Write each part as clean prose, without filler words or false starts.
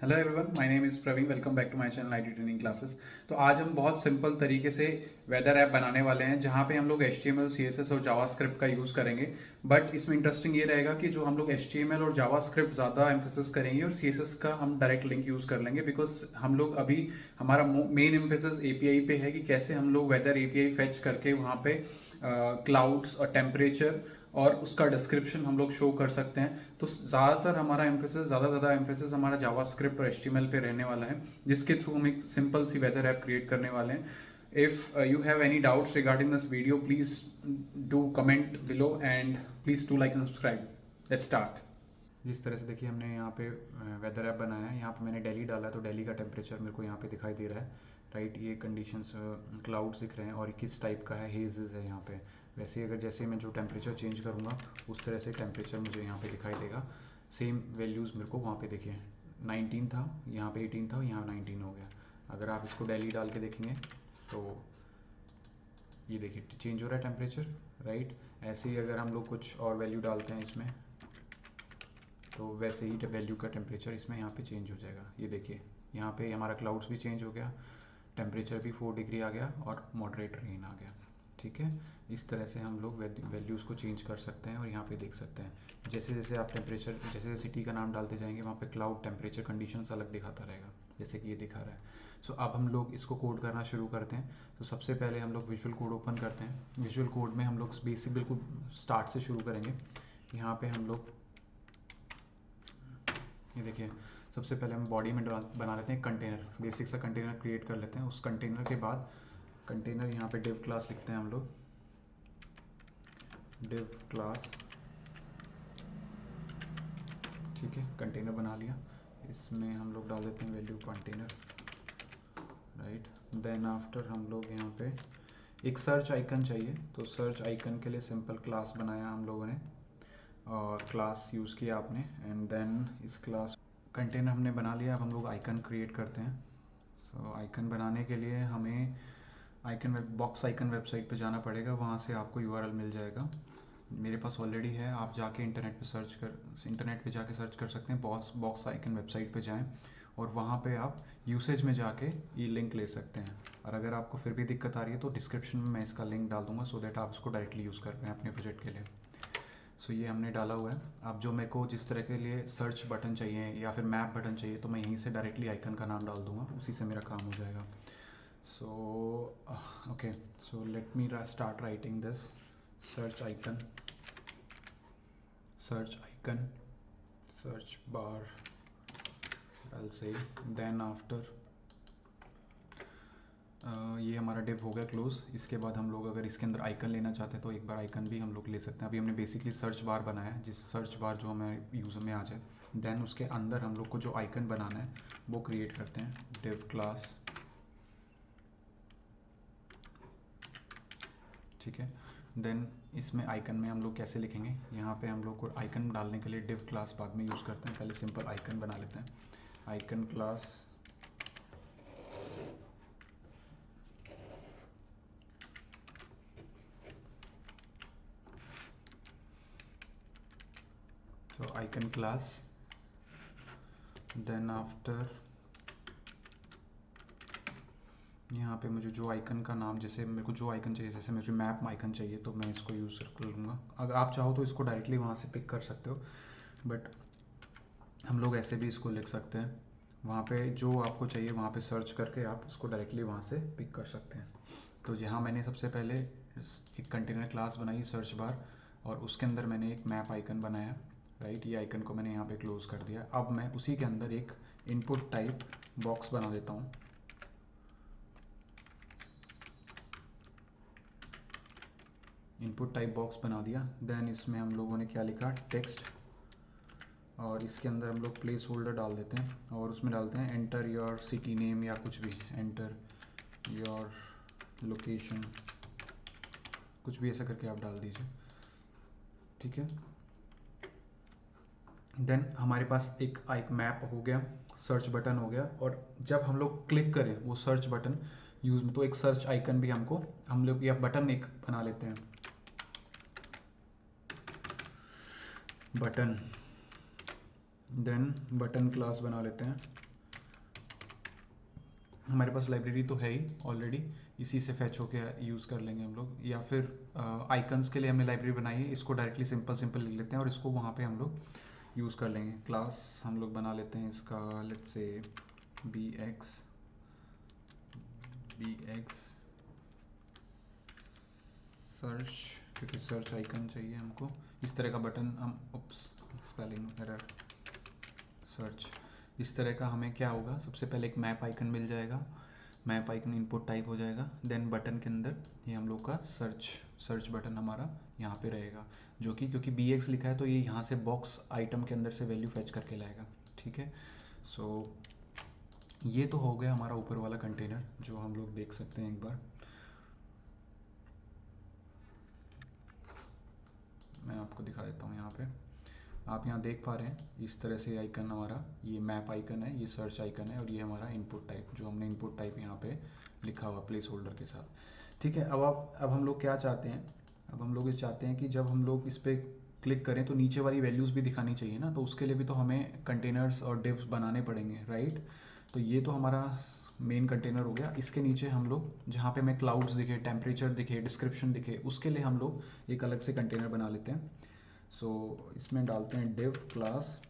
Hello everyone, my name is Praveen. Welcome back to my channel IT training classes. तो आज हम बहुत simple तरीके से वेदर ऐप बनाने वाले हैं जहां पे हम लोग HTML, CSS और जावास्क्रिप्ट का यूज़ करेंगे। बट इसमें इंटरेस्टिंग ये रहेगा कि जो हम लोग HTML और जावास्क्रिप्ट ज़्यादा एम्फेसिस करेंगे और CSS का हम डायरेक्ट लिंक यूज़ कर लेंगे, बिकॉज हम लोग अभी हमारा मेन एम्फेसिस API पे है कि कैसे हम लोग वेदर API फेच करके वहाँ पे क्लाउड्स और टेम्परेचर और उसका डिस्क्रिप्शन हम लोग शो कर सकते हैं। तो ज़्यादातर हमारा एम्फेसिस ज़्यादा एम्फेसिस हमारा जावास्क्रिप्ट और HTML पे रहने वाला है, जिसके थ्रू हम एक simple see whether app create करने वाले हैं। If you have any doubts regarding this video, please do comment below and please do like and subscribe. Let's start. जिस तरह से देखिए हमने यहाँ पे वेदर ऐप बनाया है, यहाँ पे मैंने दिल्ली डाला तो दिल्ली का टेम्परेचर मेरे को यहाँ पे दिखाई दे रहा है, राइट। ये कंडीशंस क्लाउड्स दिख रहे हैं और किस टाइप का है, हेजेस है यहाँ पे। वैसे अगर जैसे मैं जो टेम्परेचर चेंज करूँगा उस तरह से टेम्परेचर मुझे यहाँ पे दिखाई देगा। सेम वैल्यूज़ मेरे को वहाँ पे देखिए 19 था, यहाँ पे 18 था, यहाँ 19 हो गया। अगर आप इसको दिल्ली डाल के देखेंगे तो ये देखिए चेंज हो रहा है टेम्परेचर, राइट। ऐसे ही अगर हम लोग कुछ और वैल्यू डालते हैं इसमें तो वैसे ही वैल्यू का टेम्परेचर इसमें यहाँ पे चेंज हो जाएगा। ये देखिए यहाँ पे हमारा क्लाउड्स भी चेंज हो गया, टेम्परेचर भी 4 डिग्री आ गया और मॉडरेट रेन आ गया, ठीक है। इस तरह से हम लोग वैल्यूज़ को चेंज कर सकते हैं और यहाँ पे देख सकते हैं जैसे जैसे आप टेम्परेचर जैसे जैसे सिटी का नाम डालते जाएंगे वहाँ पे क्लाउड टेम्परेचर कंडीशंस अलग दिखाता रहेगा, जैसे कि ये दिखा रहा है। सो अब हम लोग इसको कोड करना शुरू करते हैं। तो सबसे पहले हम लोग विजुअल कोड ओपन करते हैं। विजुअल कोड में हम लोग बेसिक बिल्कुल स्टार्ट से शुरू करेंगे। यहाँ पे हम लोग ये देखिए सबसे पहले हम बॉडी में बना लेते हैं कंटेनर, बेसिक सा कंटेनर क्रिएट कर लेते हैं। उस कंटेनर के बाद कंटेनर यहाँ पे डिव क्लास लिखते हैं हम लोग, डिव क्लास, ठीक है। कंटेनर बना लिया, इसमें हम लोग डाल देते हैं value container, right. Then after हम लोग यहाँ पे एक सर्च आइकन चाहिए, तो सर्च आइकन के लिए सिंपल क्लास बनाया हम लोगों ने और क्लास यूज़ किया आपने। एंड देन इस क्लास कंटेनर हमने बना लिया। अब हम लोग आइकन क्रिएट करते हैं। सो आइकन बनाने के लिए हमें बॉक्स आइकन वेबसाइट पे जाना पड़ेगा, वहाँ से आपको URL मिल जाएगा। मेरे पास ऑलरेडी है, आप जाके इंटरनेट पे जाके सर्च कर सकते हैं। बॉक्स आइकन वेबसाइट पे जाएं और वहाँ पे आप यूसेज में जाके ये लिंक ले सकते हैं। और अगर आपको फिर भी दिक्कत आ रही है तो डिस्क्रिप्शन में मैं इसका लिंक डाल दूंगा, सो दैट आप इसको डायरेक्टली यूज़ कर पाएँ अपने प्रोजेक्ट के लिए। सो ये हमने डाला हुआ है। अब जो मेरे को जिस तरह के लिए सर्च बटन चाहिए या फिर मैप बटन चाहिए तो मैं यहीं से डायरेक्टली आइकन का नाम डाल दूंगा, उसी से मेरा काम हो जाएगा। So okay, so let me start writing this search icon, search bar I'll say। Then after ये हमारा डिव हो गया क्लोज। इसके बाद हम लोग अगर इसके अंदर आइकन लेना चाहते हैं तो एक बार आइकन भी हम लोग ले सकते हैं। अभी हमने बेसिकली सर्च बार बनाया है, जिस सर्च बार जो हमें यूज़ में आ जाए। देन उसके अंदर हम लोग को जो आइकन बनाना है वो क्रिएट करते हैं, डिव क्लास, ठीक है। देन इसमें आइकन में हम लोग कैसे लिखेंगे, यहाँ पे हम लोग को आइकन डालने के लिए डिव क्लास बाद में यूज़ करते हैं, पहले सिंपल आइकन बना लेते हैं। आइकन क्लास, तो आइकन क्लास, देन आफ्टर यहाँ पे मुझे जो आइकन का नाम, जैसे मेरे को जो आइकन चाहिए, जैसे मुझे मैप आइकन चाहिए तो मैं इसको यूज़ कर लूँगा। अगर आप चाहो तो इसको डायरेक्टली वहाँ से पिक कर सकते हो, बट हम लोग ऐसे भी इसको लिख सकते हैं। वहाँ पे जो आपको चाहिए वहाँ पे सर्च करके आप उसको डायरेक्टली वहाँ से पिक कर सकते हैं। तो यहाँ मैंने सबसे पहले एक कंटेनर क्लास बनाई सर्च बार, और उसके अंदर मैंने एक मैप आइकन बनाया, राइट। ये आइकन को मैंने यहाँ पे क्लोज कर दिया। अब मैं उसी के अंदर एक इनपुट टाइप बॉक्स बना देता हूँ। इनपुट टाइप बॉक्स बना दिया। देन इसमें हम लोगों ने क्या लिखा, टेक्स्ट, और इसके अंदर हम लोग प्लेस होल्डर डाल देते हैं और उसमें डालते हैं एंटर योर सिटी नेम या कुछ भी, एंटर योर लोकेशन, कुछ भी ऐसा करके आप डाल दीजिए, ठीक है। देन हमारे पास एक मैप हो गया, सर्च बटन हो गया, और जब हम लोग क्लिक करें वो सर्च बटन यूज में, तो एक सर्च आइकन भी हम लोग या बटन एक बना लेते हैं, बटन। देन बटन क्लास बना लेते हैं, हमारे पास लाइब्रेरी तो है ही ऑलरेडी, इसी से फैच होके यूज़ कर लेंगे हम लोग, या फिर आइकन्स के लिए हमने लाइब्रेरी बनाई है, इसको डायरेक्टली सिंपल सिंपल लिख लेते हैं और इसको वहाँ पे हम लोग यूज़ कर लेंगे। क्लास हम लोग बना लेते हैं इसका, let's say B X search, क्योंकि सर्च आइकन चाहिए हमको। इस तरह का बटन हम, उप्स स्पेलिंग एरर, सर्च, इस तरह का हमें क्या होगा, सबसे पहले एक मैप आइकन मिल जाएगा, मैप आइकन इनपुट टाइप हो जाएगा, देन बटन के अंदर ये हम लोग का सर्च बटन हमारा यहाँ पे रहेगा, जो कि क्योंकि बी एक्स लिखा है तो ये यहाँ से बॉक्स आइटम के अंदर से वैल्यू फैच करके लाएगा। ठीक है, सो ये तो हो गया हमारा ऊपर वाला कंटेनर जो हम लोग देख सकते हैं एक बार। मैं आपको दिखा देता हूँ यहाँ पे, आप यहाँ देख पा रहे हैं इस तरह से आइकन हमारा, ये मैप आइकन है, ये सर्च आइकन है, और ये हमारा इनपुट टाइप, जो हमने इनपुट टाइप यहाँ पे लिखा हुआ प्लेस होल्डर के साथ। ठीक है, अब हम लोग क्या चाहते हैं, अब हम लोग ये चाहते हैं कि जब हम लोग इस पर क्लिक करें तो नीचे वाली वैल्यूज़ भी दिखानी चाहिए ना, तो उसके लिए भी तो हमें कंटेनर्स और डिव्स बनाने पड़ेंगे, राइट। तो ये तो हमारा मेन कंटेनर हो गया, इसके नीचे हम लोग जहाँ पे हमें क्लाउड्स दिखे, टेम्परेचर दिखे, डिस्क्रिप्शन दिखे, उसके लिए हम लोग एक अलग से कंटेनर बना लेते हैं। सो इसमें डालते हैं div क्लास,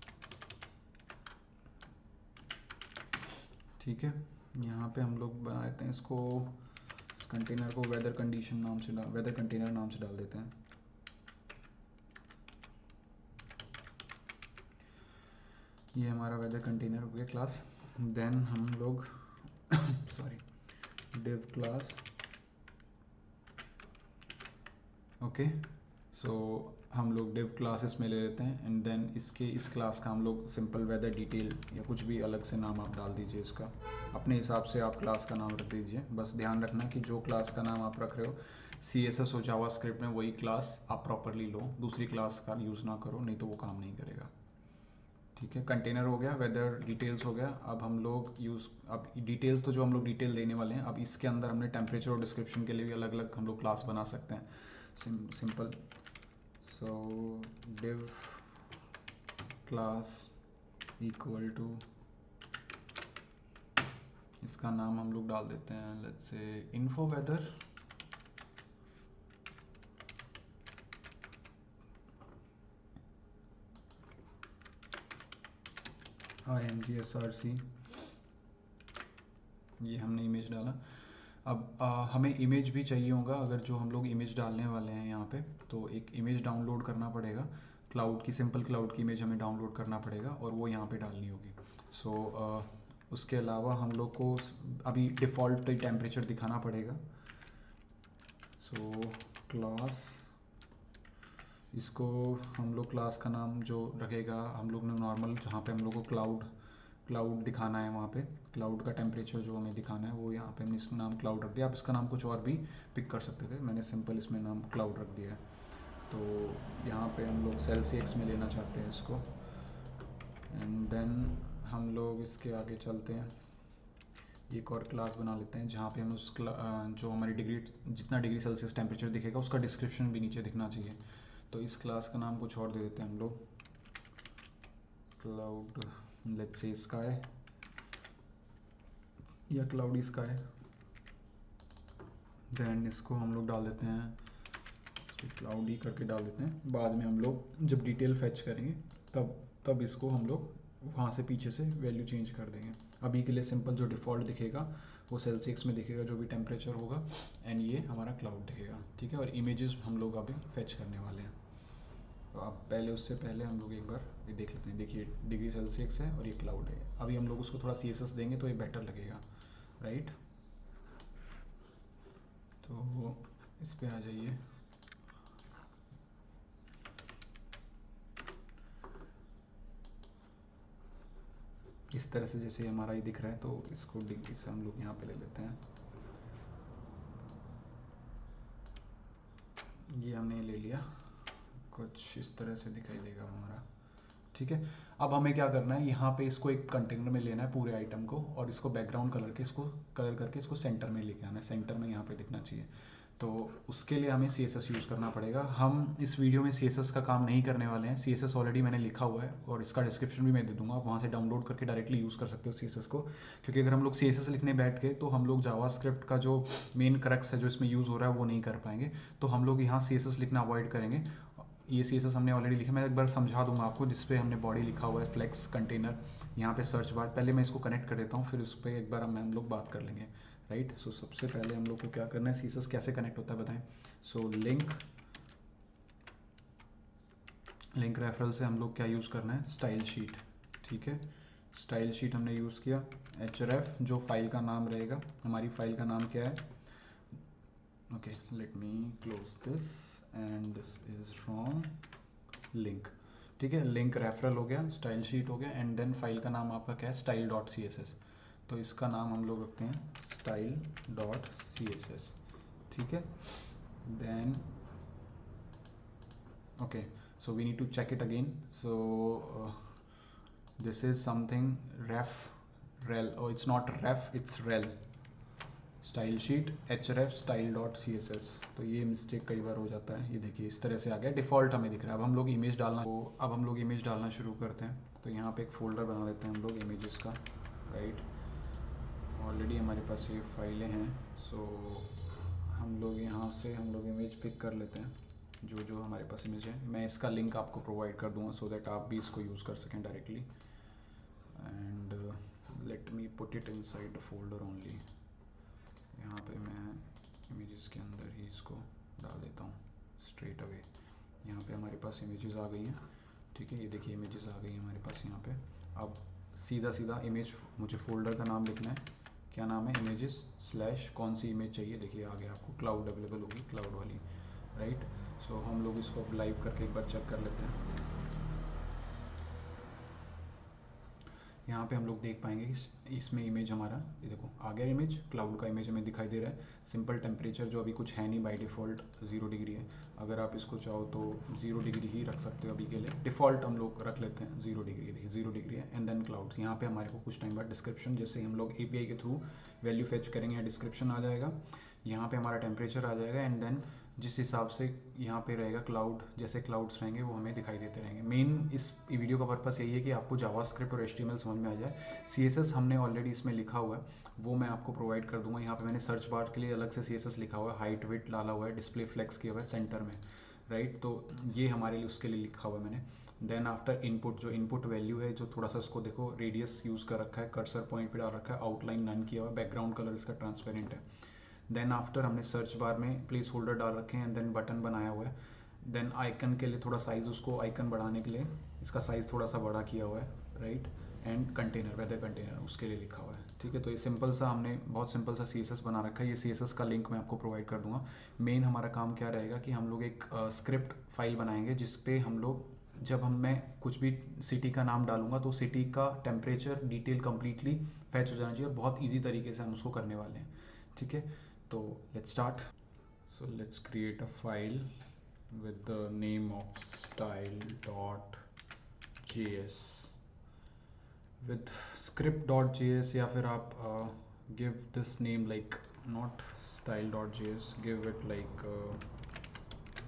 ठीक है। यहाँ पे हम लोग बना लेते हैं इसको, इस कंटेनर को वेदर कंटेनर नाम से डाल देते हैं। ये हमारा वेदर कंटेनर हो गया क्लास। देन हम लोग सॉरी, div क्लास, ओके। सो हम लोग div क्लासेस में ले लेते हैं, एंड देन इस क्लास का हम लोग सिंपल वेदर डिटेल या कुछ भी अलग से नाम आप डाल दीजिए, इसका अपने हिसाब से आप क्लास का नाम रख दीजिए। बस ध्यान रखना कि जो क्लास का नाम आप रख रहे हो CSS और जावास्क्रिप्ट में वही क्लास आप प्रॉपरली लो, दूसरी क्लास का यूज़ ना करो, नहीं तो वो काम नहीं करेगा। ठीक है, कंटेनर हो गया, वेदर डिटेल्स हो गया। अब हम लोग अब डिटेल्स तो जो हम लोग डिटेल देने वाले हैं, अब इसके अंदर हमने टेम्परेचर और डिस्क्रिप्शन के लिए भी अलग अलग हम लोग क्लास बना सकते हैं, simple. So div class equal to, इसका नाम हम लोग डाल देते हैं, let's say info weather, INGSRC, ये हमने इमेज डाला। अब हमें इमेज भी चाहिए होगा, अगर जो हम लोग इमेज डालने वाले हैं यहाँ पे, तो एक इमेज डाउनलोड करना पड़ेगा, क्लाउड की, सिंपल क्लाउड की इमेज हमें डाउनलोड करना पड़ेगा और वो यहाँ पे डालनी होगी। सो उसके अलावा हम लोग को अभी डिफ़ॉल्ट टेम्परेचर दिखाना पड़ेगा। सो क्लास, इसको हम लोग क्लास का नाम जो रखेगा, हम लोग ने नॉर्मल जहाँ पे हम लोग को क्लाउड दिखाना है, वहाँ पे क्लाउड का टेम्परेचर जो हमें दिखाना है वो यहाँ पे हमने इसका नाम क्लाउड रख दिया। आप इसका नाम कुछ और भी पिक कर सकते थे, मैंने सिंपल इसमें नाम क्लाउड रख दिया है। तो यहाँ पे हम लोग सेल्सियस में लेना चाहते हैं इसको, एंड देन हम लोग इसके आगे चलते हैं, एक और क्लास बना लेते हैं जहाँ पे हम जो हमारी डिग्री, जितना डिग्री सेल्सियस टेम्परेचर दिखेगा उसका डिस्क्रिप्शन भी नीचे दिखना चाहिए। तो इस क्लास का नाम कुछ और दे देते हैं हम लोग, क्लाउड, लेट्स से स्काई या क्लाउडी स्काई। देन इसको हम लोग डाल देते हैं, क्लाउडी करके डाल देते हैं, बाद में हम लोग जब डिटेल फैच करेंगे तब इसको हम लोग वहाँ से पीछे से वैल्यू चेंज कर देंगे। अभी के लिए सिंपल जो डिफ़ॉल्ट दिखेगा वो सेल्सियस में दिखेगा, जो भी टेम्परेचर होगा, एंड ये हमारा क्लाउड दिखेगा। ठीक है, और इमेजेस हम लोग अभी फैच करने वाले हैं। तो अब उससे पहले हम लोग एक बार ये देख लेते हैं। देखिए डिग्री सेल्सियस है और ये क्लाउड है। अभी हम लोग उसको थोड़ा CSS देंगे तो ये बेटर लगेगा, राइट। तो इस पे आ जाइए, इस तरह से जैसे हमारा ये दिख रहा है, तो इसको डिग्री से हम लोग यहाँ पे ले लेते हैं। ये हमने ले लिया, कुछ इस तरह से दिखाई देगा हमारा। ठीक है, अब हमें क्या करना है, यहाँ पे इसको एक कंटेनर में लेना है पूरे आइटम को, और इसको बैकग्राउंड कलर करके इसको सेंटर में लेके आना है, सेंटर में यहाँ पे दिखना चाहिए। तो उसके लिए हमें CSS यूज़ करना पड़ेगा। हम इस वीडियो में CSS का काम नहीं करने वाले हैं, CSS ऑलरेडी मैंने लिखा हुआ है और इसका डिस्क्रिप्शन भी मैं दे दूंगा, आप वहाँ से डाउनलोड करके डायरेक्टली यूज़ कर सकते हो CSS को। क्योंकि अगर हम लोग CSS लिखने बैठ गए तो हम लोग जावास्क्रिप्ट का जो मेन क्रक्स है जो इसमें यूज़ हो रहा है वो नहीं कर पाएंगे। तो हम लोग यहाँ CSS लिखना अवॉइड करेंगे। ये CSS हमने ऑलरेडी लिखा, मैं एक बार समझा दूंगा आपको, जिसपे हमने बॉडी लिखा हुआ है फ्लेक्स कंटेनर, यहाँ पे सर्च बार। पहले मैं इसको कनेक्ट कर देता हूँ, फिर उस पर एक बार हम लोग बात कर लेंगे, राइट। सो सबसे पहले हम लोग को क्या करना है, CSS कैसे कनेक्ट होता है बताएं। सो लिंक रेफरल से हम लोग क्या यूज़ करना है, स्टाइल शीट, ठीक है। स्टाइल शीट हमने यूज़ किया, href जो फाइल का नाम रहेगा, हमारी फाइल का नाम क्या है, okay let me close this and this is from link, ठीक है। लिंक रेफरल हो गया, स्टाइल शीट हो गया, एंड देन फाइल का नाम आपका क्या है, style dot C S S. तो इसका नाम हम लोग रखते हैं style dot C S S, ठीक है। Then okay, so we need to check it again. So this is something rel, oh it's not ref, it's rel, style sheet href style dot css। तो ये mistake कई बार हो जाता है, ये देखिए इस तरह से आ गया, डिफ़ॉल्ट हमें दिख रहा है। अब हम लोग इमेज डालना, तो अब हम लोग इमेज डालना शुरू करते हैं। तो यहाँ पे एक फ़ोल्डर बना लेते हैं हम लोग इमेजेस का, राइट। ऑलरेडी हमारे पास ये फाइलें हैं, सो हम लोग यहाँ से हम लोग इमेज पिक कर लेते हैं, जो जो हमारे पास इमेज है। मैं इसका लिंक आपको प्रोवाइड कर दूंगा सो दैट आप भी इसको यूज़ कर सकें directly. And let me put it inside the folder only. यहाँ पे मैं इमेजेस के अंदर ही इसको डाल देता हूँ स्ट्रेट अवे। यहाँ पे हमारे पास इमेजेस आ गई हैं, ठीक है। ये देखिए इमेजेस आ गई हैं हमारे पास यहाँ पे। अब सीधा सीधा इमेज, मुझे फोल्डर का नाम लिखना है, क्या नाम है, इमेजेस स्लैश कौन सी इमेज चाहिए, देखिए आगे आपको क्लाउड अवेलेबल होगी, क्लाउड वाली, राइट। सो हम लोग इसको लाइव करके एक बार चेक कर लेते हैं। यहाँ पे हम लोग देख पाएंगे कि इसमें इमेज हमारा, ये देखो आ गया इमेज, क्लाउड का इमेज हमें दिखाई दे रहा है। सिंपल टेम्परेचर जो अभी कुछ है नहीं, बाय डिफ़ॉल्ट 0 डिग्री है। अगर आप इसको चाहो तो 0 डिग्री ही रख सकते हो अभी के लिए, डिफ़ॉल्ट हम लोग रख लेते हैं 0 डिग्री, देखिए 0 डिग्री है। एंड देन क्लाउड्स, यहाँ पे हमारे को कुछ टाइम बाद डिस्क्रिप्शन, जैसे हम लोग API के थ्रू वैल्यू फेच करेंगे, डिस्क्रिप्शन आ जाएगा, यहाँ पे हमारा टेम्परेचर आ जाएगा। एंड देन जिस हिसाब से यहाँ पे रहेगा क्लाउड, जैसे क्लाउड्स रहेंगे वो हमें दिखाई देते रहेंगे। मेन इस वीडियो का पर्पस यही है कि आपको जावास्क्रिप्ट और HTML समझ में आ जाए। CSS हमने ऑलरेडी इसमें लिखा हुआ है, वो मैं आपको प्रोवाइड कर दूंगा। यहाँ पे मैंने सर्च बार के लिए अलग से CSS लिखा हुआ है, हाइट विड्थ डाला हुआ है, डिस्प्ले फ्लेक्स किया हुआ है सेंटर में, राइट। तो ये हमारे लिए उसके लिए लिखा हुआ है मैंने। देन आफ्टर इनपुट, जो इनपुट वैल्यू है, जो थोड़ा सा उसको देखो, रेडियस यूज़ कर रखा है, कर्सर पॉइंट पे डाल रखा है, आउटलाइन नन किया हुआ है, बैकग्राउंड कलर इसका ट्रांसपेरेंट है। देन आफ्टर हमने सर्च बार में प्लेस होल्डर डाल रखे हैं, एंड देन बटन बनाया हुआ है। देन आइकन के लिए थोड़ा साइज़, उसको आइकन बढ़ाने के लिए इसका साइज़ थोड़ा सा बड़ा किया हुआ है, right. And container, weather container, उसके लिए लिखा हुआ है, ठीक है। तो ये सिंपल सा, हमने बहुत सिंपल सा CSS बना रखा है। ये CSS का लिंक मैं आपको प्रोवाइड कर दूंगा। मेन हमारा काम क्या रहेगा कि हम लोग एक स्क्रिप्ट फाइल बनाएंगे, जिसपे हम लोग, जब मैं कुछ भी सिटी का नाम डालूंगा तो सिटी का टेम्परेचर डिटेल कंप्लीटली फैच हो जाना चाहिए, और बहुत ईजी तरीके से हम उसको करने वाले हैं, ठीक है। तो let's start. So let's create a file with the name of style.js with script.js, या फिर आप give this name like not style.js, give it like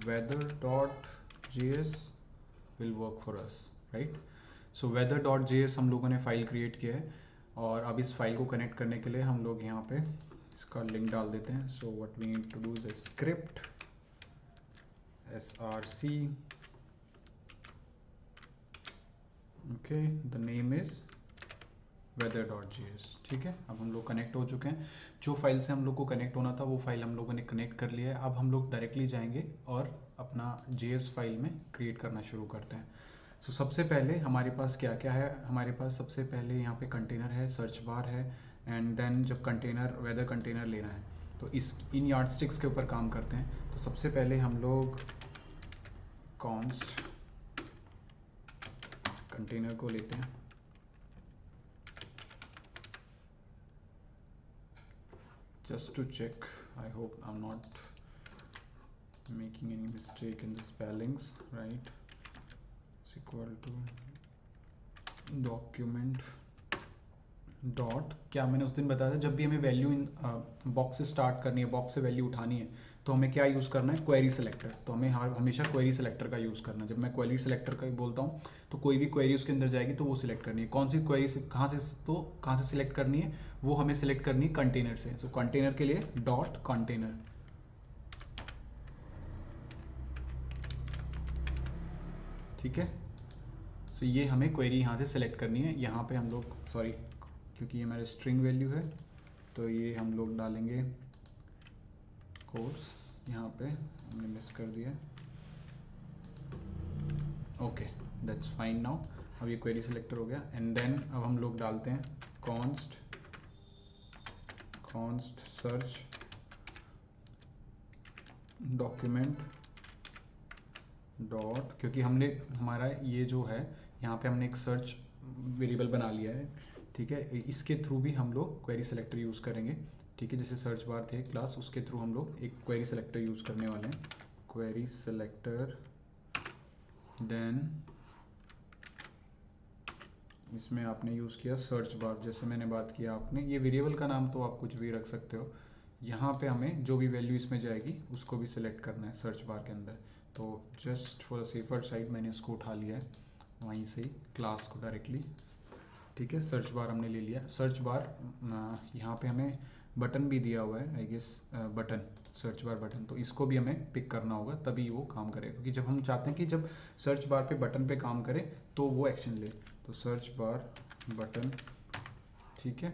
weather.js will work for us, right? So weather.js हम लोगों ने file create किया है, और अब इस फाइल को कनेक्ट करने के लिए हम लोग यहाँ पे इसका लिंक डाल देते हैं। So what we need to do is script src, okay, the name is weather.js, ठीक है। अब हम लोग कनेक्ट हो चुके हैं। जो फाइल से हम लोग को कनेक्ट होना था वो फाइल हम लोगों ने कनेक्ट कर लिया है। अब हम लोग डायरेक्टली जाएंगे और अपना JS फाइल में क्रिएट करना शुरू करते हैं। सो सबसे पहले हमारे पास क्या क्या है, हमारे पास सबसे पहले यहाँ पे कंटेनर है, सर्च बार है, एंड देन जब कंटेनर, वेदर कंटेनर लेना है तो इन यार्डस्टिक्स के ऊपर काम करते हैं। तो सबसे पहले हम लोग कॉन्स्ट कंटेनर को लेते हैं, just to check, I hope I'm not making any mistake in the spellings, right? It's equal to document dot क्या मैंने उस दिन बताया था, जब भी हमें वैल्यू इन बॉक्स से स्टार्ट करनी है, बॉक्स से वैल्यू उठानी है, तो हमें क्या यूज़ करना है, क्वेरी सेलेक्टर। तो हमें हमेशा क्वेरी सेलेक्टर का यूज़ करना है। जब मैं क्वेरी सेलेक्टर का बोलता हूँ तो कोई भी क्वेरी उसके अंदर जाएगी तो वो सिलेक्ट करनी है। कौन सी क्वेरी से कहाँ से सिलेक्ट करनी है, वो हमें सिलेक्ट करनी है कंटेनर से। सो कंटेनर के लिए डॉट कंटेनर, ठीक है। सो ये हमें क्वेरी यहाँ से सिलेक्ट करनी है। यहाँ पे हम लोग सॉरी, क्योंकि ये हमारे स्ट्रिंग वैल्यू है तो ये हम लोग डालेंगे कोर्स, यहाँ पे हमने मिस कर दिया। Okay, that's fine now. अब ये क्वेरी सिलेक्टर हो गया। एंड देन अब हम लोग डालते हैं कॉन्स्ट सर्च डॉक्यूमेंट डॉट, क्योंकि हमने हमारा ये जो है यहाँ पे हमने एक सर्च वेरिएबल बना लिया है, ठीक है। इसके थ्रू भी हम लोग क्वेरी सेलेक्टर यूज़ करेंगे, ठीक है। जैसे सर्च बार थे क्लास, उसके थ्रू हम लोग एक क्वेरी सेलेक्टर यूज़ करने वाले हैं। क्वेरी सेलेक्टर, देन इसमें आपने यूज़ किया सर्च बार, जैसे मैंने बात किया आपने, ये वेरिएबल का नाम तो आप कुछ भी रख सकते हो। यहाँ पे हमें जो भी वैल्यू इसमें जाएगी उसको भी सिलेक्ट करना है सर्च बार के अंदर। तो just for the safer side मैंने इसको उठा लिया है वहीं से ही क्लास को डायरेक्टली, ठीक है। सर्च बार हमने ले लिया। सर्च बार यहाँ पे हमें बटन भी दिया हुआ है I guess, button, search bar button, तो इसको भी हमें पिक करना होगा तभी वो काम करेगा, क्योंकि जब हम चाहते हैं कि जब सर्च बार पे बटन पे काम करे तो वो एक्शन ले। तो सर्च बार बटन, ठीक है।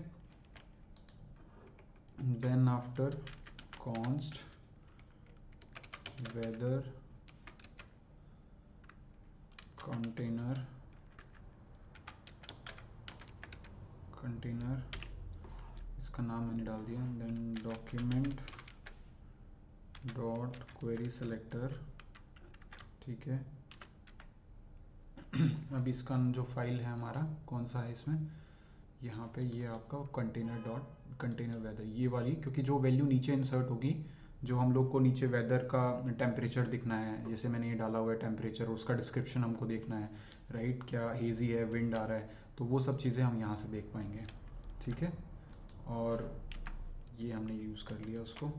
Then after const weather container इसका नाम मैंने डाल दिया। Then document dot query selector, ठीक है। अब इसका जो फाइल है हमारा कौन सा है इसमें, यहाँ पे ये आपका कंटेनर वेदर, ये वाली, क्योंकि जो वैल्यू नीचे इंसर्ट होगी, जो हम लोग को नीचे वेदर का टेम्परेचर दिखना है, जैसे मैंने ये डाला हुआ है टेम्परेचर, उसका डिस्क्रिप्शन हमको देखना है, राइट, क्या हेजी है, विंड आ रहा है, तो वो सब चीज़ें हम यहाँ से देख पाएंगे, ठीक है। और ये हमने यूज़ कर लिया उसको।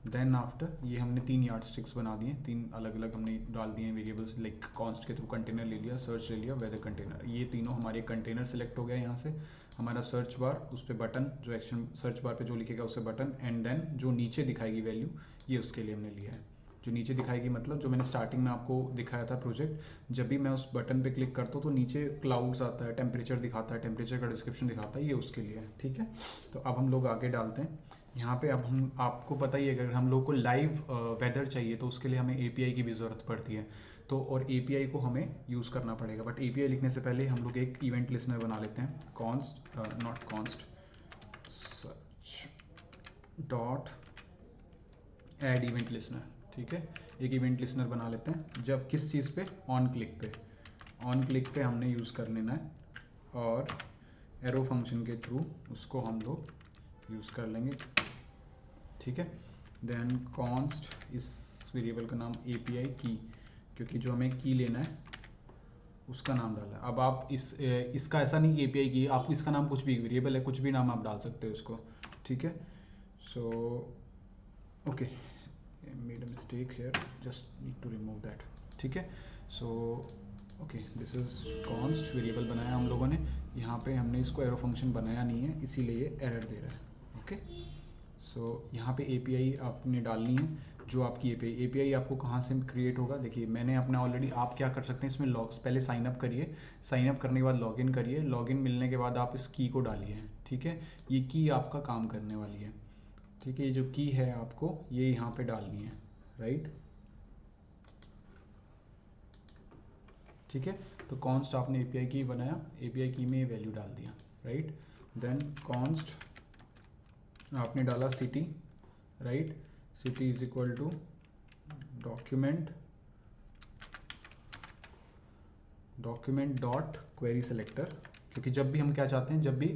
देन आफ्टर ये हमने 3 यार्ड स्टिक्स बना दिए, 3 अलग अलग हमने डाल दिए हैं वेरिएबल्स, लाइक कॉन्स्ट के थ्रू कंटेनर ले लिया, सर्च ले लिया, वेदर कंटेनर, ये तीनों हमारे कंटेनर सेलेक्ट हो गया। यहाँ से हमारा सर्च बार, उस पर बटन, जो एक्शन सर्च बार पे जो लिखेगा उसे बटन, एंड देन जो नीचे दिखाएगी वैल्यू, ये उसके लिए हमने लिया है। जो नीचे दिखाएगी मतलब जो मैंने स्टार्टिंग में आपको दिखाया था प्रोजेक्ट, जब भी मैं उस बटन पे क्लिक करता हूँ तो नीचे क्लाउड्स आता है, टेम्परेचर दिखाता है, टेम्परेचर का डिस्क्रिप्शन दिखाता है, ये उसके लिए है, ठीक है। तो अब हम लोग आगे डालते हैं यहाँ पे। अब हम आपको पता ही है, अगर हम लोग को लाइव वेदर चाहिए तो उसके लिए हमें एपीआई की भी ज़रूरत पड़ती है, तो और एपीआई को हमें यूज़ करना पड़ेगा। बट एपीआई लिखने से पहले हम लोग एक इवेंट लिसनर बना लेते हैं, const search dot add event listener, ठीक है। एक इवेंट लिसनर बना लेते हैं, जब किस चीज़ पे, ऑन क्लिक पे हमने यूज़ कर लेना है, और एरो फंक्शन के थ्रू उसको हम लोग यूज़ कर लेंगे, ठीक है। देन कॉन्स्ट, इस वेरिएबल का नाम एपीआई की, क्योंकि जो हमें की लेना है उसका नाम डाला है। अब आप इसका ऐसा नहीं कि एपीआई की, आप इसका नाम कुछ भी, वेरिएबल है कुछ भी नाम आप डाल सकते हो उसको, ठीक है। So okay, made a mistake here, just need to remove that, ठीक है। So okay, this is const variable बनाया हम लोगों ने, यहाँ पे हमने इसको एरो फंक्शन बनाया नहीं है इसीलिए ये एरर दे रहा है, ओके। सो यहाँ पे एपीआई आपने डालनी है, जो आपकी एपीआई आपको कहाँ से क्रिएट होगा, देखिए मैंने अपना ऑलरेडी, आप क्या कर सकते हैं इसमें, लॉग्स पहले साइन अप करिए, साइन अप करने के बाद लॉगिन करिए, लॉगिन मिलने के बाद आप इस की को डालिए, ठीक है। ये की आपका काम करने वाली है, ठीक है। ये जो की है आपको ये यहाँ पे डालनी है, राइट, ठीक है। तो कॉन्स्ट आपने एपीआई की बनाया, एपीआई की में ये वैल्यू डाल दिया, राइट। देन कॉन्स्ट आपने डाला city, right, city is equal to document dot query selector, क्योंकि जब भी हम क्या चाहते हैं, जब भी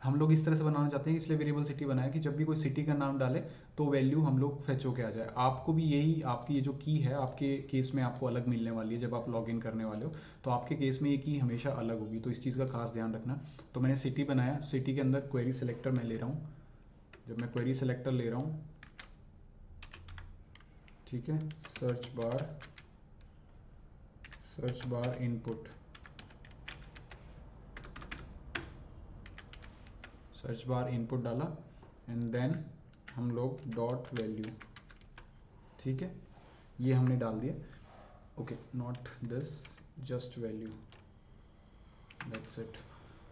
हम लोग इस तरह से बनाना चाहते हैं, इसलिए वेरिएबल सिटी बनाया कि जब भी कोई सिटी का नाम डाले तो वैल्यू हम लोग फेच होके आ जाए। आपको भी यही, आपकी ये जो की है आपके केस में आपको अलग मिलने वाली है जब आप लॉग इन करने वाले हो, तो आपके केस में ये की हमेशा अलग होगी, तो इस चीज़ का खास ध्यान रखना। तो मैंने सिटी बनाया, सिटी के अंदर क्वेरी सेलेक्टर मैं ले रहा हूँ। जब मैं क्वेरी सेलेक्टर ले रहा हूँ, ठीक है, search bar input, search bar input डाला एंड देन हम लोग डॉट वैल्यू, ठीक है, ये हमने डाल दिया। Okay, not this, just value, that's it.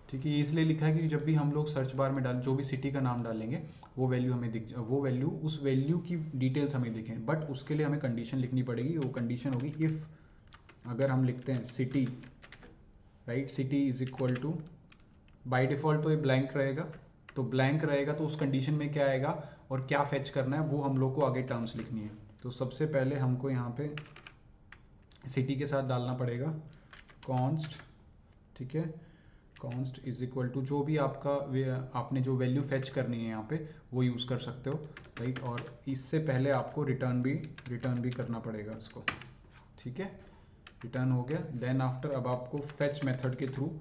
ठीक है, ये इसलिए लिखा है कि जब भी हम लोग सर्च बार में डाल, जो भी सिटी का नाम डालेंगे वो वैल्यू हमें दिख, वो वैल्यू, उस वैल्यू की डिटेल्स हमें दिखें। बट उसके लिए हमें कंडीशन लिखनी पड़ेगी, वो कंडीशन होगी इफ़, अगर हम लिखते हैं city, right, city is equal to, by default तो ये ब्लैंक रहेगा, तो ब्लैंक रहेगा तो उस कंडीशन में क्या आएगा और क्या फेच करना है वो हम लोग को आगे टर्म्स लिखनी है। तो सबसे पहले हमको यहाँ पे सिटी के साथ डालना पड़ेगा कॉन्स्ट, ठीक है, कॉन्स्ट इज इक्वल टू जो भी आपका आपने जो वैल्यू फेच करनी है यहाँ पे वो यूज़ कर सकते हो, राइट। और इससे पहले आपको रिटर्न भी करना पड़ेगा इसको, ठीक है, रिटर्न हो गया। देन आफ्टर अब आपको फेच मेथड के थ्रू,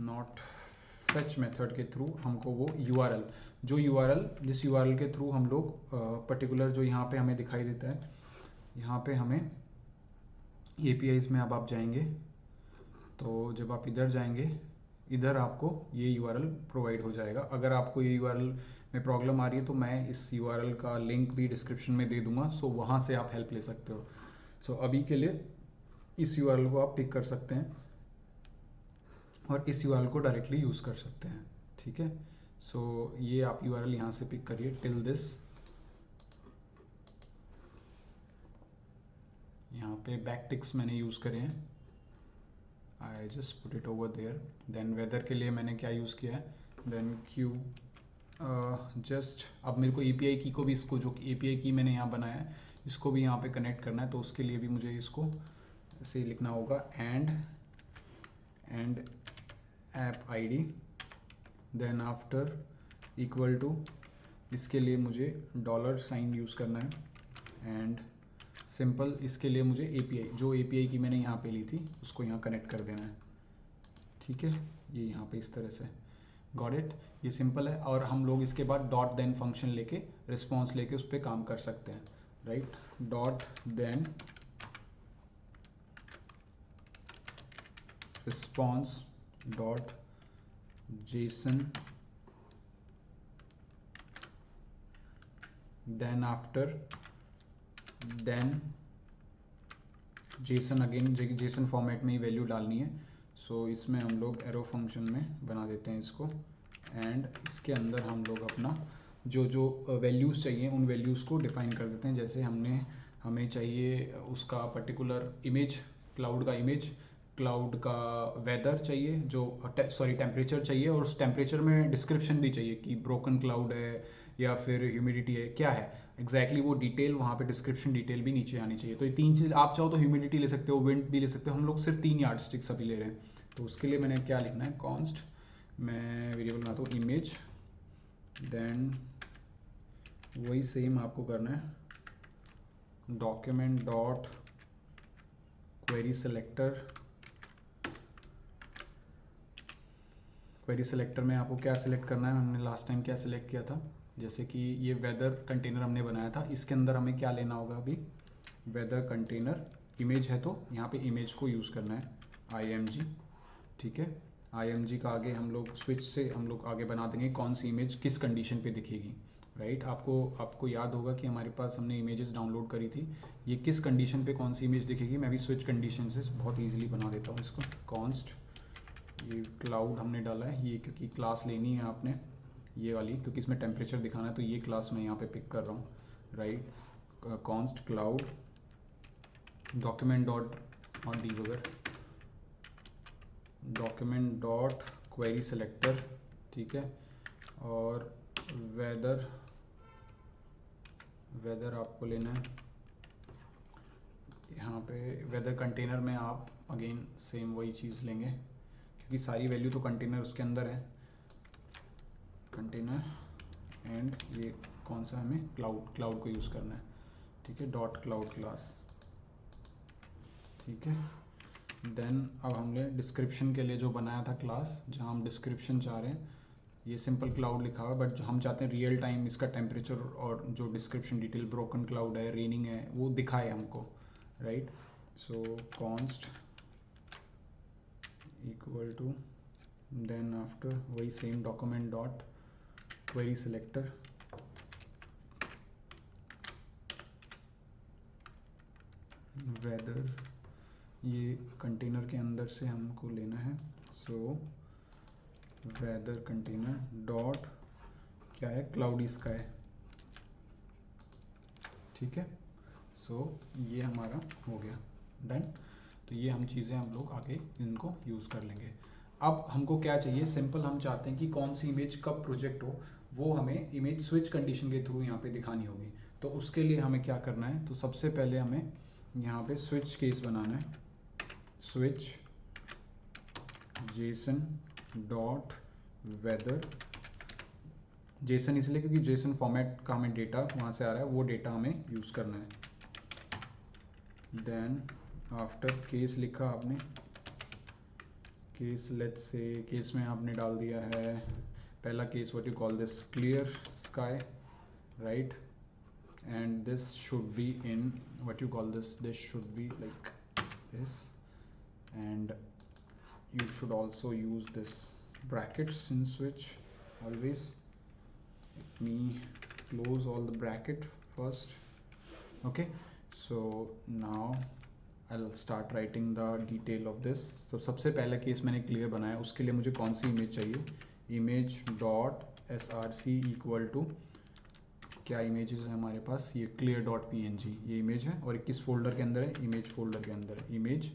नॉट फेच मेथड के थ्रू हमको वो यूआरएल, जो यूआरएल, जिस यूआरएल के थ्रू हम लोग पर्टिकुलर जो यहाँ पे हमें दिखाई देता है, यहाँ पे हमें एपीआईज में अब आप जाएंगे, तो जब आप इधर जाएंगे, इधर आपको ये यूआरएल प्रोवाइड हो जाएगा। अगर आपको ये यूआरएल में प्रॉब्लम आ रही है तो मैं इस यूआरएल का लिंक भी डिस्क्रिप्शन में दे दूंगा, सो वहाँ से आप हेल्प ले सकते हो। सो अभी के लिए इस यूआरएल को आप पिक कर सकते हैं और इस यूआरएल को डायरेक्टली यूज़ कर सकते हैं, ठीक है। सो ये आप यूआरएल यहाँ से पिक करिए, टिल दिस, यहाँ पे बैकटिक्स मैंने यूज़ करे हैं, I just put it over there. Then weather के लिए मैंने क्या यूज़ किया है, देन क्यू, जस्ट अब मेरे को एपीआई की को भी, इसको जो एपीआई की मैंने यहाँ बनाया है इसको भी यहाँ पे कनेक्ट करना है, तो उसके लिए भी मुझे इसको ऐसे लिखना होगा, and app ID, then after equal to, इसके लिए मुझे $साइन यूज़ करना है, एंड सिंपल, इसके लिए मुझे एपीआई, जो एपीआई की मैंने यहाँ पे ली थी उसको यहाँ कनेक्ट कर देना है, ठीक है, ये यहाँ पे इस तरह से, गॉट इट, ये सिंपल है। और हम लोग इसके बाद डॉट देन फंक्शन लेके रिस्पॉन्स लेके उस पर काम कर सकते हैं, राइट। Dot then response dot JSON, then after, then JSON, again JSON format में ही वैल्यू डालनी है। सो इसमें हम लोग एरो फंक्शन में बना देते हैं इसको, एंड इसके अंदर हम लोग अपना जो जो वैल्यूज़ चाहिए उन वैल्यूज़ को डिफाइन कर देते हैं। जैसे हमें चाहिए उसका पर्टिकुलर इमेज, क्लाउड का इमेज, क्लाउड का वेदर चाहिए, जो टेम्परेचर चाहिए, और उस टेम्परेचर में डिस्क्रिप्शन भी चाहिए कि ब्रोकन क्लाउड है या फिर ह्यूमिडिटी है, क्या है एग्जैक्टली वो डिटेल, वहाँ पे डिस्क्रिप्शन डिटेल भी नीचे आनी चाहिए। तो ये तीन चीज़, आप चाहो तो ह्यूमिडिटी ले सकते हो, विंड भी ले सकते हो, हम लोग सिर्फ 3 यार्ड स्टिक्स अभी ले रहे हैं। तो उसके लिए मैंने क्या लिखना है, कॉन्स्ट, मैं वेरिएबल बनाता हूँ इमेज, देन वही सेम आपको करना है, document dot query selector, query selector में आपको क्या सिलेक्ट करना है, हमने लास्ट टाइम क्या सिलेक्ट किया था, जैसे कि ये वेदर कंटेनर हमने बनाया था, इसके अंदर हमें क्या लेना होगा अभी, वेदर कंटेनर, इमेज है तो यहाँ पे इमेज को यूज़ करना है img, ठीक है। img का आगे हम लोग स्विच से हम लोग आगे बना देंगे कौन सी इमेज किस कंडीशन पे दिखेगी, राइट। आपको याद होगा कि हमारे पास हमने इमेजेस डाउनलोड करी थी, ये किस कंडीशन पे कौन सी इमेज दिखेगी, मैं भी स्विच कंडीशन से बहुत ईजिली बना देता हूँ इसको। कॉन्स्ट, ये क्लाउड हमने डाला है, ये क्योंकि क्लास लेनी है आपने ये वाली, क्योंकि इसमें टेम्परेचर दिखाना है तो ये क्लास मैं यहाँ पे पिक कर रहा हूँ, right. Const cloud, document dot not debugger, document dot query selector, ठीक है। और वेदर आपको लेना है, यहाँ पे वेदर कंटेनर में आप अगेन सेम वही चीज़ लेंगे, क्योंकि सारी वैल्यू तो कंटेनर उसके अंदर है, कंटेनर एंड ये कौन सा हमें क्लाउड को यूज़ करना है, ठीक है, डॉट क्लाउड क्लास, ठीक है। देन अब हमने डिस्क्रिप्शन के लिए जो बनाया था क्लास, जहाँ हम डिस्क्रिप्शन चाह रहे हैं, ये सिंपल क्लाउड लिखा हुआ है, बट जो हम चाहते हैं रियल टाइम इसका टेम्परेचर और जो डिस्क्रिप्शन डिटेल ब्रोकन क्लाउड है, रेनिंग है, वो दिखाए हमको, right. So const equal to, then after वही same document dot query selector, weather, ये कंटेनर के अंदर से हमको लेना है। सो वेदर कंटेनर डॉट क्या है, क्लाउडी स्काई, ठीक है। सो ये हमारा हो गया डन। तो ये हम चीज़ें हम लोग आगे इनको यूज़ कर लेंगे। अब हमको क्या चाहिए, सिंपल हम चाहते हैं कि कौन सी इमेज कब प्रोजेक्ट हो, वो हमें इमेज स्विच कंडीशन के थ्रू यहाँ पे दिखानी होगी। तो उसके लिए हमें क्या करना है, तो सबसे पहले हमें यहाँ पे स्विच केस बनाना है। Switch JSON dot weather, JSON इसलिए क्योंकि जेसन फॉर्मेट का हमें डेटा वहाँ से आ रहा है, वो डेटा हमें यूज़ करना है। देन आफ्टर केस लिखा आपने, केस लेट्स से केस में आपने डाल दिया है पहला case, what you call this, clear sky, right, and this should be in, what you call this should be like this, and you should also use this brackets in switch always. Let me close all the bracket first. Okay, so now I'll start writing the detail of this. So सबसे पहला case मैंने clear बनाया, उसके लिए मुझे कौन सी image चाहिए, image dot src equal to क्या इमेजेस है हमारे पास, ये क्लियर डॉट png ये इमेज है, और किस फोल्डर के अंदर है, इमेज फोल्डर के अंदर है, इमेज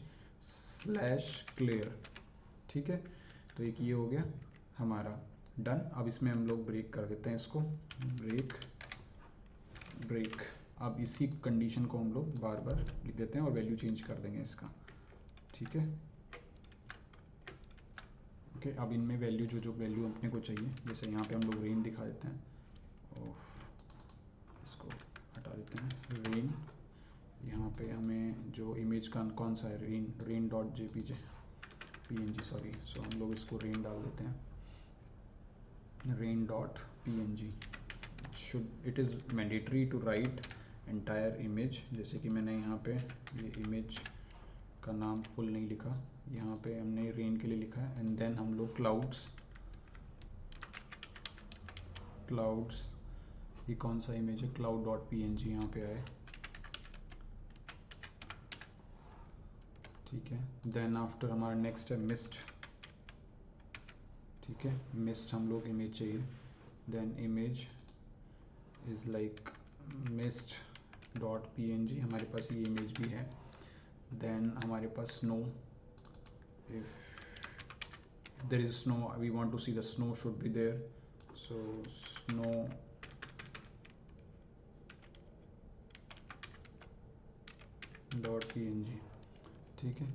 स्लैश क्लियर, ठीक है। तो एक ये हो गया हमारा डन। अब इसमें हम लोग ब्रेक कर देते हैं इसको, ब्रेक। अब इसी कंडीशन को हम लोग बार बार लिख देते हैं और वैल्यू चेंज कर देंगे इसका, ठीक है। ओके, अब इनमें वैल्यू जो वैल्यू अपने को चाहिए, जैसे यहाँ पे हम लोग रेन दिखा देते हैं, और इसको हटा देते हैं रेन। यहाँ पे हमें जो इमेज का कौन सा है, rain dot JPG png sorry, so हम लोग इसको रेन डाल देते हैं, rain dot png। Should it is mandatory to write entire image, जैसे कि मैंने यहाँ पे ये इमेज का नाम फुल नहीं लिखा, यहाँ पे हमने रेन के लिए लिखा है, एंड देन हम लोग क्लाउड्स ये कौन सा इमेज है, क्लाउड डॉट png यहाँ पे आए, ठीक है। देन आफ्टर हमारा नेक्स्ट है मिस्ट, ठीक है, मिस्ट हम लोग इमेज चाहिए, then image is like mist dot png, हमारे पास ये इमेज भी है। देन हमारे पास snow, if there is snow we want to see the snow should be there, so snow dot png, ठीक है।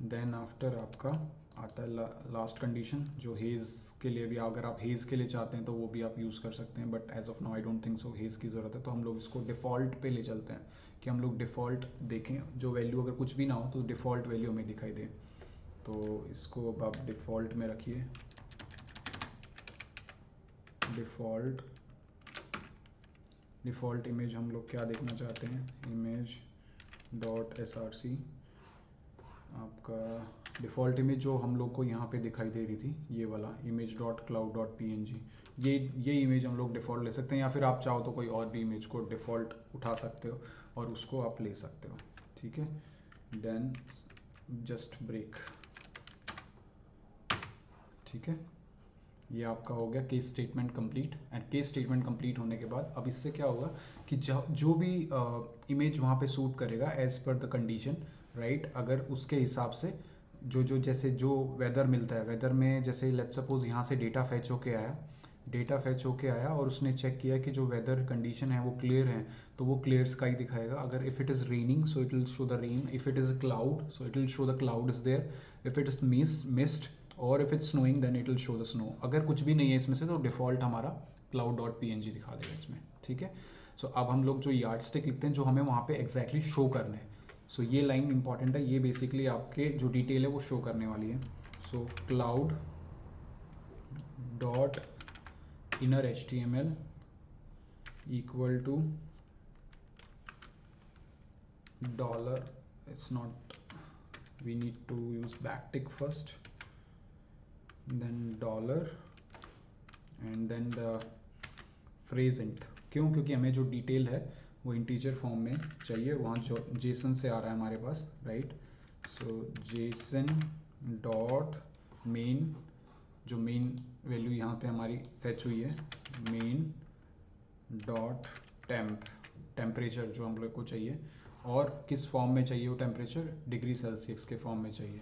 देन आफ्टर आपका आता है लास्ट कंडीशन, जो हेज़ के लिए भी, अगर आप हेज़ के लिए चाहते हैं तो वो भी आप यूज़ कर सकते हैं, but as of now I don't think so हेज़ की ज़रूरत है। तो हम लोग इसको डिफ़ॉल्ट पे ले चलते हैं कि हम लोग डिफ़ॉल्ट देखें, जो वैल्यू अगर कुछ भी ना हो तो डिफ़ॉल्ट वैल्यू हमें दिखाई दे। तो इसको अब आप डिफ़ॉल्ट में रखिए, डिफ़ॉल्ट इमेज हम लोग क्या देखना चाहते हैं, इमेज डॉट src, आपका डिफ़ॉल्ट इमेज जो हम लोग को यहाँ पे दिखाई दे रही थी, ये वाला image dot cloud dot png, ये इमेज हम लोग डिफ़ॉल्ट ले सकते हैं, या फिर आप चाहो तो कोई और भी इमेज को डिफ़ॉल्ट उठा सकते हो और उसको आप ले सकते हो, ठीक है। देन जस्ट ब्रेक, ठीक है। ये आपका हो गया case statement complete. And case statement complete होने के बाद अब इससे क्या होगा कि जो भी इमेज वहाँ पे सूट करेगा as per the condition, right, अगर उसके हिसाब से जैसे जो वेदर मिलता है, वेदर में जैसे लेट्स सपोज यहाँ से डेटा फैच होके आया और उसने चेक किया कि जो वेदर कंडीशन है वो क्लियर है, तो वो क्लियर स्काई दिखाएगा। अगर if it is raining so it will show the rain, if it is cloud so it will show the cloud is there, if it is mist और if it's snowing then it will show the snow. अगर कुछ भी नहीं है इसमें से तो default हमारा cloud.png दिखा देगा इसमें, ठीक है। सो अब हम लोग जो यार्ड स्टिक लिखते हैं जो हमें वहाँ पे एग्जैक्टली शो करना है, सो ये लाइन इंपॉर्टेंट है, ये बेसिकली आपके जो डिटेल है वो शो करने वाली है। सो cloud dot inner HTML equal to dollar, it's not, we need to use backtick first, then dollar and then the phrase int। क्यों? क्योंकि हमें जो डिटेल है वो इंटीजर फॉर्म में चाहिए, वहाँ जो जेसन से आ रहा है हमारे पास, राइट। सो जेसन डॉट मेन, जो मेन वैल्यू यहाँ पे हमारी फेच हुई है, मेन डॉट टेम्परेचर जो हम लोग को चाहिए, और किस फॉर्म में चाहिए वो टेम्परेचर, डिग्री सेल्सियस के फॉर्म में चाहिए,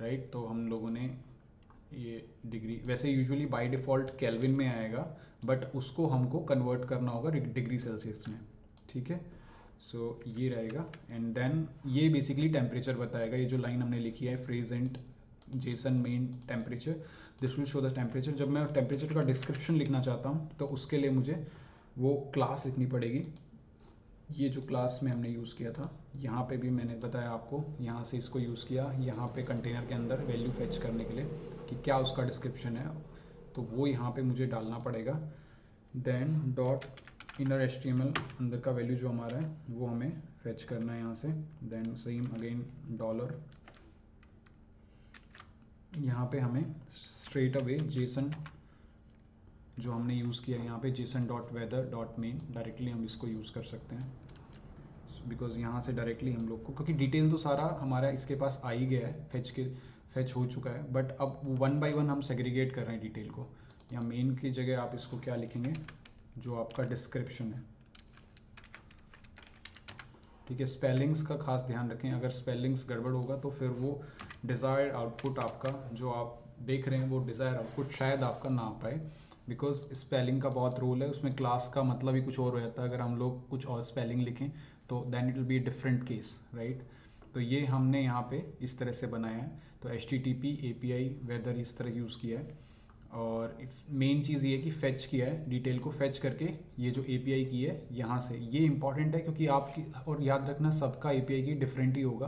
राइट। तो हम लोगों ने ये डिग्री, वैसे यूजुअली बाय डिफ़ॉल्ट केल्विन में आएगा, बट उसको हमको कन्वर्ट करना होगा डिग्री सेल्सियस में, ठीक है। सो ये रहेगा, एंड देन ये बेसिकली टेम्परेचर बताएगा। ये जो लाइन हमने लिखी है phrase and Jason main temperature, this will show the temperature. जब मैं टेम्परेचर का डिस्क्रिप्शन लिखना चाहता हूँ तो उसके लिए मुझे वो क्लास लिखनी पड़ेगी, ये जो क्लास में हमने यूज़ किया था, यहाँ पे भी मैंने बताया आपको, यहाँ से इसको यूज़ किया, यहाँ पे कंटेनर के अंदर वैल्यू फेच करने के लिए कि क्या उसका डिस्क्रिप्शन है, तो वो यहाँ पे मुझे डालना पड़ेगा। देन डॉट इनर HTML, अंदर का वैल्यू जो हमारा है वो हमें फेच करना है यहाँ से। देन सेम अगेन डॉलर, यहाँ पे हमें स्ट्रेट अवे जेसन जो हमने यूज़ किया है यहाँ पे, JSON dot weather dot main, directly हम इसको यूज़ कर सकते हैं, बिकॉज यहाँ से डायरेक्टली हम लोग को, क्योंकि डिटेल तो सारा हमारा इसके पास आ ही गया है, फेच हो चुका है, बट अब वन बाय वन हम सेग्रीगेट कर रहे हैं डिटेल को। यहाँ मेन की जगह आप इसको क्या लिखेंगे, जो आपका डिस्क्रिप्शन है, ठीक है। स्पेलिंग्स का खास ध्यान रखें, अगर स्पेलिंग्स गड़बड़ होगा तो फिर वो डिज़ायर्ड आउटपुट आपका जो आप देख रहे हैं वो डिज़ायर आउटपुट शायद आपका ना आ पाए, बिकॉज स्पेलिंग का बहुत रोल है उसमें, क्लास का मतलब ही कुछ और हो जाता है, अगर हम लोग कुछ और स्पेलिंग लिखें तो then it will be different case, right. तो ये हमने यहाँ पे इस तरह से बनाया है, तो HTTP API वेदर इस तरह यूज़ किया है, और मेन चीज़ ये है कि फेच किया है, डिटेल को फेच करके ये जो API की है यहाँ से, ये इंपॉर्टेंट है क्योंकि आपकी, और याद रखना सबका API की डिफरेंट ही होगा,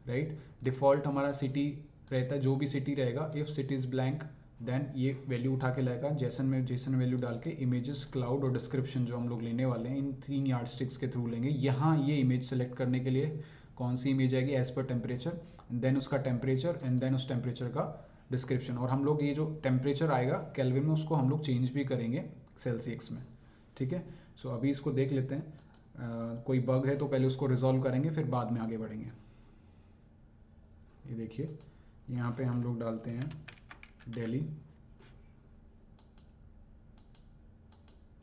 राइट। डिफ़ॉल्ट हमारा सिटी रहता है, जो भी सिटी रहेगा, if city is blank then ये वैल्यू उठा के लाएगा, जेसन में जेसन वैल्यू डाल के इमेजेस, क्लाउड और डिस्क्रिप्शन जो हम लोग लेने वाले हैं इन 3 यार्ड स्टिक्स के थ्रू लेंगे। यहाँ ये इमेज सेलेक्ट करने के लिए कौन सी इमेज आएगी, एज पर टेम्परेचर, देन उसका टेम्परेचर, एंड देन उस टेम्परेचर का डिस्क्रिप्शन, और हम लोग ये जो टेम्परेचर आएगा केल्विन में उसको हम लोग चेंज भी करेंगे सेल्सियस में, ठीक है। सो अभी इसको देख लेते हैं, कोई बग है तो पहले उसको रिजॉल्व करेंगे फिर बाद में आगे बढ़ेंगे। ये देखिए यहाँ पे हम लोग डालते हैं दिल्ली,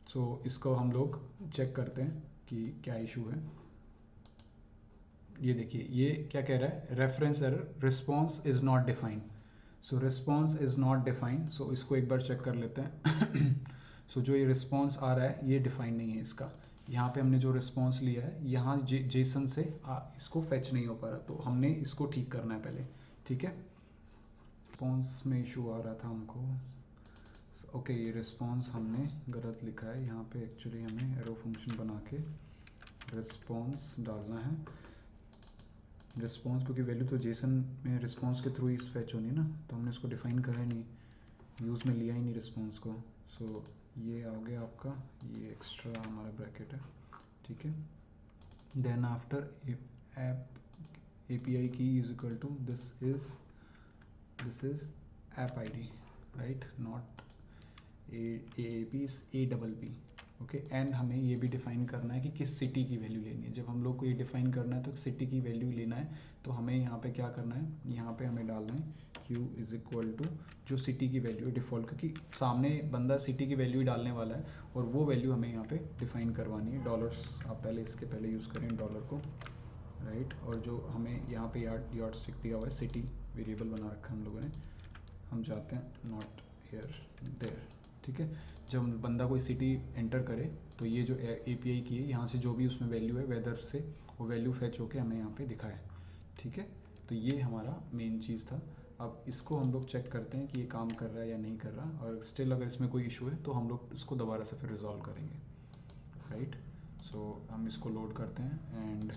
सो इसको हम लोग चेक करते हैं कि क्या इशू है। ये देखिए ये क्या कह रहा है, reference error, response is not defined. So response is not defined, so इसको एक बार चेक कर लेते हैं। सो जो ये रिस्पॉन्स आ रहा है ये डिफाइन नहीं है इसका, यहाँ पे हमने जो रिस्पॉन्स लिया है यहाँ जेसन से इसको फेच नहीं हो पा रहा, तो हमने इसको ठीक करना है पहले, ठीक है। रिस्पॉन्स में इशू आ रहा था हमको, ओके ये रिस्पॉन्स हमने गलत लिखा है, यहाँ पे एक्चुअली हमें एरो फंक्शन बना के रिस्पॉन्स डालना है। रिस्पॉन्स क्योंकि वैल्यू तो जेसन में रिस्पॉन्स के थ्रू ही फेच होनी ना, तो हमने इसको डिफाइन करा ही नहीं, यूज़ में लिया ही नहीं रिस्पॉन्स को। सो ये आ गया आपका, ये एक्स्ट्रा हमारा ब्रैकेट है, ठीक है। Then after app API key is equal to this is app ID, right, not AAP, APP, okay. And हमें ये भी डिफाइन करना है कि किस सिटी की वैल्यू लेनी है। जब हम लोग को ये डिफाइन करना है तो सिटी की वैल्यू लेना है, तो हमें यहाँ पे क्या करना है, यहाँ पे हमें डालना है Q इज इक्वल टू जो सिटी की वैल्यू है डिफ़ॉल्ट, क्योंकि सामने बंदा सिटी की वैल्यू ही डालने वाला है, और वो वैल्यू हमें यहाँ पे डिफाइन करवानी है। डॉलर्स आप पहले इसके पहले यूज़ करें डॉलर को, राइट। और जो हमें यहाँ पे यार्ड स्टिक दिया हुआ है, सिटी वेरिएबल बना रखा है हम लोगों ने, हम जाते हैं नॉट हेयर देयर, ठीक है। जब बंदा कोई सिटी एंटर करे तो ये जो API की है यहाँ से जो भी उसमें वैल्यू है वेदर से, वो वैल्यू फेच होके हमें यहाँ पे दिखाए, ठीक है। तो ये हमारा मेन चीज़ था। अब इसको हम लोग चेक करते हैं कि ये काम कर रहा है या नहीं कर रहा, और स्टिल अगर इसमें कोई इशू है तो हम लोग इसको दोबारा से फिर रिजॉल्व करेंगे, राइट। सो हम इसको लोड करते हैं एंड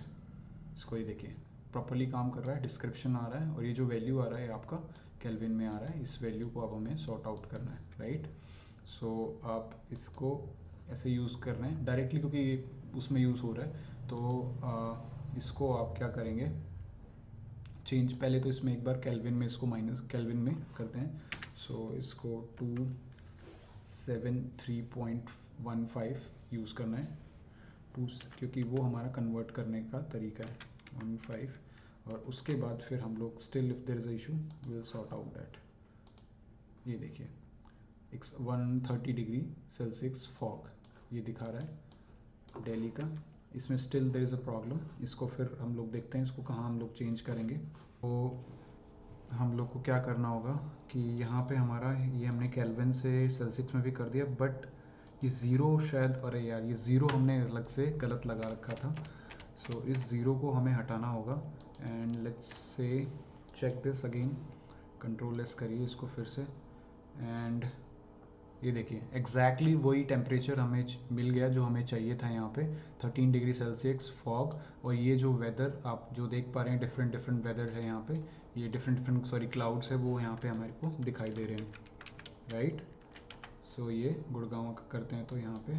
इसको ये देखिए प्रॉपरली काम कर रहा है, डिस्क्रिप्शन आ रहा है, और ये जो वैल्यू आ रहा है आपका केल्विन में आ रहा है, इस वैल्यू को अब हमें सॉर्ट आउट करना है, राइट। सो आप इसको ऐसे यूज़ कर रहे हैं डायरेक्टली क्योंकि ये उसमें यूज़ हो रहा है, तो इसको आप क्या करेंगे, चेंज पहले तो इसमें एक बार केल्विन में इसको माइनस केल्विन में करते हैं। सो इसको 273.15 यूज़ करना है, क्योंकि वो हमारा कन्वर्ट करने का तरीका है 15, और उसके बाद फिर हम लोग still if there is a issue will sort out that. ये देखिए 130 डिग्री सेल्सियस फॉग ये दिखा रहा है दिल्ली का, इसमें still there is a problem. इसको फिर हम लोग देखते हैं इसको कहाँ हम लोग चेंज करेंगे। तो हम लोग को क्या करना होगा कि यहाँ पे हमारा ये हमने केल्विन से सेल्सियस में भी कर दिया, बट ये ज़ीरो शायद, अरे यार ये ज़ीरो हमने अलग से गलत लगा रखा था। सो इस ज़ीरो को हमें हटाना होगा and let's see check this again, control S करिए इसको फिर से, एंड ये देखिए एग्जैक्टली वही टेम्परेचर हमें मिल गया जो हमें चाहिए था यहाँ पे 13 डिग्री सेल्सियस फॉग। और ये जो वेदर आप जो देख पा रहे हैं डिफरेंट डिफरेंट वेदर है यहाँ पे, ये डिफरेंट डिफरेंट क्लाउड्स है वो यहाँ पे हमारे को दिखाई दे रहे हैं, राइट। सो ये गुड़गांव का करते हैं तो यहाँ पे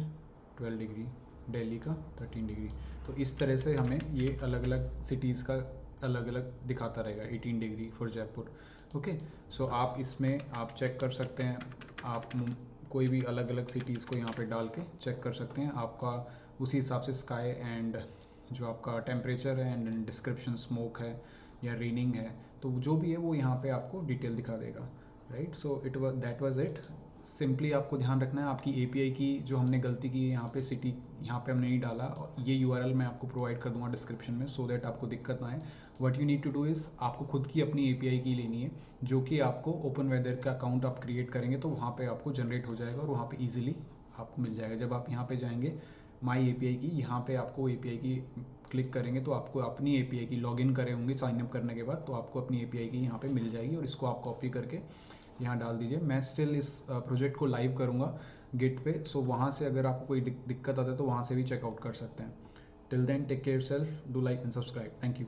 12 डिग्री, दिल्ली का 13 डिग्री। तो इस तरह से हमें ये अलग अलग सिटीज़ का अलग अलग दिखाता रहेगा। 18 डिग्री फॉर जयपुर, ओके। सो आप इसमें आप चेक कर सकते हैं, आप कोई भी अलग अलग सिटीज़ को यहाँ पे डाल के चेक कर सकते हैं, आपका उसी हिसाब से स्काई एंड जो आपका टेम्परेचर है एंड डिस्क्रिप्शन स्मोक है या रेनिंग है, तो जो भी है वो यहाँ पे आपको डिटेल दिखा देगा, right. So that was it. Simply आपको ध्यान रखना है आपकी एपीआई की जो हमने गलती की यहाँ पे सिटी यहाँ पे हमने नहीं डाला, ये यूआरएल मैं आपको प्रोवाइड कर दूंगा डिस्क्रिप्शन में, सो दैट आपको दिक्कत ना आए। What you need to do is आपको खुद की अपनी एपीआई की लेनी है, जो कि आपको ओपन वेदर का अकाउंट आप क्रिएट करेंगे तो वहाँ पे आपको जनरेट हो जाएगा और वहाँ पे इजीली आपको मिल जाएगा। जब आप यहाँ पे जाएंगे माई एपीआई की, यहाँ पे आपको एपीआई की क्लिक करेंगे तो आपको अपनी एपीआई की लॉगिन करे होंगे साइनअप करने के बाद, तो आपको अपनी एपीआई की यहाँ पे मिल जाएगी और इसको आप कॉपी करके यहाँ डाल दीजिए। मैं स्टिल इस प्रोजेक्ट को लाइव करूँगा गिट पे, सो वहाँ से अगर आपको कोई दिक्कत आता है तो वहाँ से भी चेकआउट कर सकते हैं। Till then take care self, do like and subscribe, thank you.